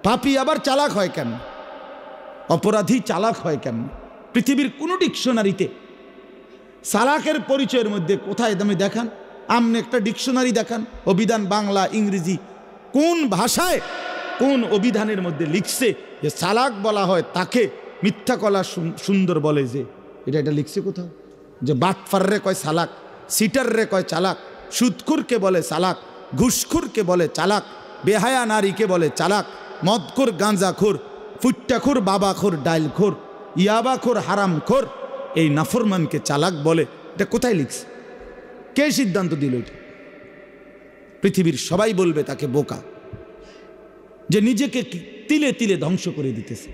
পাপী আবার চালাক হয় কেন? অপরাধী চালাক হয় কেন? পৃথিবীর কোনো ডিকশনারিতে চালাকের পরিচয়ের মধ্যে কোথায় তুমি দেখান, আপনি একটা ডিকশনারি দেখান, অভিধান বাংলা ইংরেজি কোন ভাষায় কোন অভিধানের মধ্যে লিখছে যে চালাক বলা হয় তাকে, মিথ্যা কলা সুন্দর বলে যে, এটা লিখছে কোথাও? যে বাটফাররে কয় চালাক, সিটাররে কয় চালাক, সুদখুরকে বলে চালাক, ঘুষখুরকে বলে চালাক, বেহায়া নারীকে বলে চালাক, মদখোর, গাঁজাখোর, ফুট্টাখোর, বাবাখোর, ডাইলখোর, ইয়াবাখোর, হারামখোর, এই নাফরমানকে চালাক বলে। এটা কোথায় লিখছে? কে সিদ্ধান্ত দিল এটা? পৃথিবীর সবাই বলবে তাকে বোকা, যে নিজেকে তিলে তিলে ধ্বংস করে দিতেছে,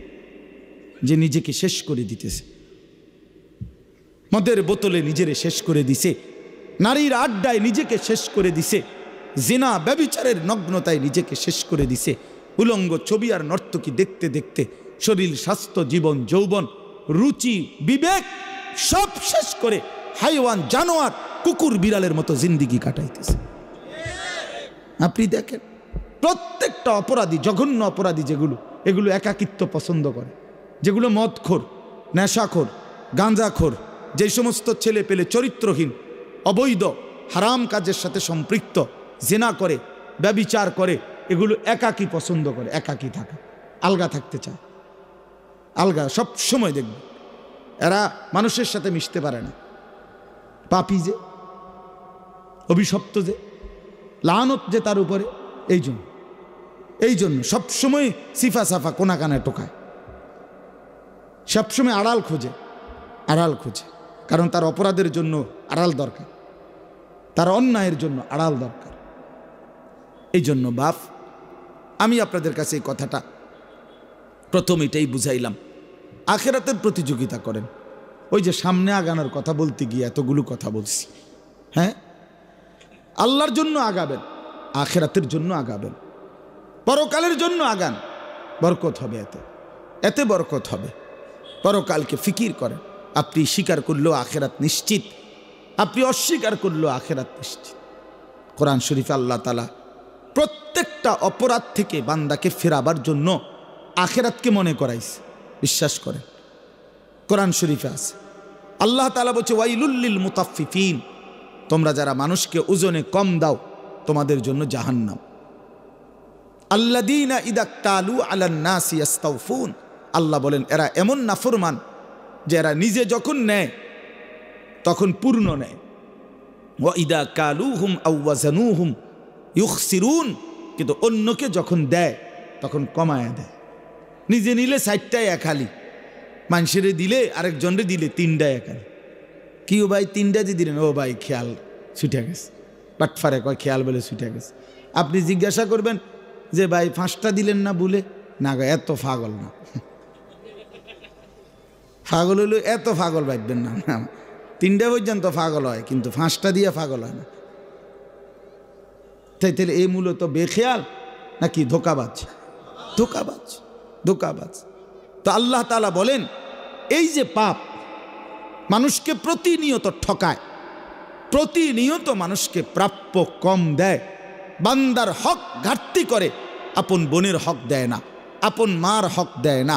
যে নিজেকে শেষ করে দিতেছে। মদের বোতলে নিজেরে শেষ করে দিছে, নারীর আড্ডায় নিজেকে শেষ করে দিছে, জিনা ব্যভিচারের নগ্নতায় নিজেকে শেষ করে দিছে, উলঙ্গ ছবি আর নর্তকী দেখতে দেখতে শরীর, স্বাস্থ্য, জীবন, যৌবন, রুচি, বিবেক সব শেষ করে হাইওয়ান, জানোয়ার, কুকুর, বিড়ালের মতো জিন্দিগি কাটাইতেছে। আপনি দেখেন প্রত্যেকটা অপরাধী, জঘন্য অপরাধী যেগুলো, এগুলো একাকিত্ব পছন্দ করে, যেগুলো মদখোর, নেশাখোর, গাঁজাখোর, যে সমস্ত ছেলে পেলে চরিত্রহীন, অবৈধ, হারাম কাজের সাথে সম্পৃক্ত, জিনা করে, ব্যভিচার করে, এগুলো একাকী পছন্দ করে, একাকী থাকা, আলগা থাকতে চায়, আলগা সব সময় দেখবে। এরা মানুষের সাথে মিশতে পারে না। পাপী যে, অভিশপ্ত যে, লানত যে তার উপরে, এই জন্য সবসময় সিফা সাফা কোনা কানায় টোকায়, সবসময় আড়াল খোঁজে, কারণ তার অপরাধের জন্য আড়াল দরকার, তার অন্যায়ের জন্য আড়াল দরকার। এই জন্য বাপ, আমি আপনাদের কাছে এই কথাটা প্রথম এটাই বুঝাইলাম, আখেরাতের প্রতিযোগিতা করেন। ওই যে সামনে আগানোর কথা বলতে গিয়ে এতগুলো কথা বলছি, হ্যাঁ, আল্লাহর জন্য আগাবেন, আখেরাতের জন্য আগাবেন, পরকালের জন্য আগান, বরকত হবে, এতে বরকত হবে। পরকালকে ফিকির করেন। আপনি স্বীকার করলেও আখেরাত নিশ্চিত, আপনি অস্বীকার করলেও আখেরাত নিশ্চিত। কোরআন শরীফে আল্লাহ তাআলা প্রত্যেকটা অপরাধ থেকে বান্দাকে ফেরাবার জন্য আখেরাতকে মনে করাইছে। বিশ্বাস করেন, কোরআন শরীফে আছে, আল্লাহ তাআলা বলছে ওয়াইলুল লিল মুতাফফিফিন, তোমরা যারা মানুষকে ওজনে কম দাও তোমাদের জন্য জাহান্নাম। আল্লাযীনা ইযা ক্তালু আলান নাসি ইস্তাওফুন, আল্লাহ বলেন এরা এমন নাফরমান যে এরা নিজে যখন নেয় তখন পূর্ণ নেয়, ওয়া ইযা কালুহুম আও ওয়াজানুহুম ইউখসিরুন, কিন্তু অন্যকে যখন দেয় তখন কমায় দেয়। নিজে নিলে 60টায় এক হালি, মানুষেরে দিলে আরেকজনরে দিলে 3টায় এক হালি। কি ও ভাই 3টা যে দিলেন, ও ভাই খেয়াল ছুটে গেছে, বাটফারে কয় খেয়াল বলে ছুটে গেছে। আপনি জিজ্ঞাসা করবেন যে ভাই 5টা দিলেন না বলে, না গো এত পাগল না, পাগল হইল এত পাগল ভাববেন না, 3টা পর্যন্ত পাগল হয় কিন্তু 5টা দিয়ে পাগল হয় না। তাইলে এই মূলত বেখেয়াল নাকি ধোকাবাজ? ধোকাবাজ। তো আল্লাহ তাআলা বলেন এই যে পাপ মানুষকে প্রতিনিয়ত ঠকায়, প্রতিনিয়ত মানুষকে প্রাপ্য কম দেয়, বান্দার হক ঘাটতি করে, আপন বোনের হক দেয় না, আপন মার হক দেয় না,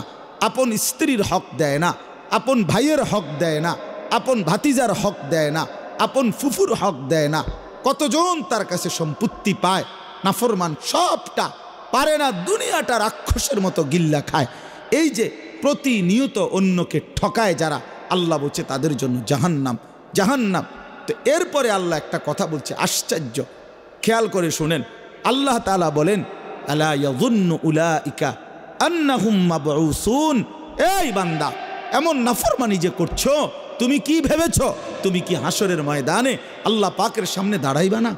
আপন স্ত্রীর হক দেয় না, আপন ভাইয়ের হক দেয় না, আপন ভাতিজার হক দেয় না, আপন ফুফুর হক দেয় না। কতজন তার কাছে সম্পত্তি পায়, নাফরমান সবটা পারে না, দুনিয়াটা রাক্ষসের মতো গিল্লা খায়। এই যে প্রতিনিয়ত অন্যকে ঠকায় যারা, আল্লাহ বলছে তাদের জন্য জাহান্নাম। তো এরপরে আল্লাহ একটা কথা বলছে আশ্চর্য, খেয়াল করে শুনেন। আল্লাহ তাআলা বলেন আলা ইয়াযুন্নু উলাইকা আন্নাহুম মাবউসুন, এই বান্দা এমন নাফরমানি যে করছো, তুমি কি ভেবেছো তুমি কি হাসরের ময়দানে আল্লাহ পাকের সামনে দাঁড়াইবা না?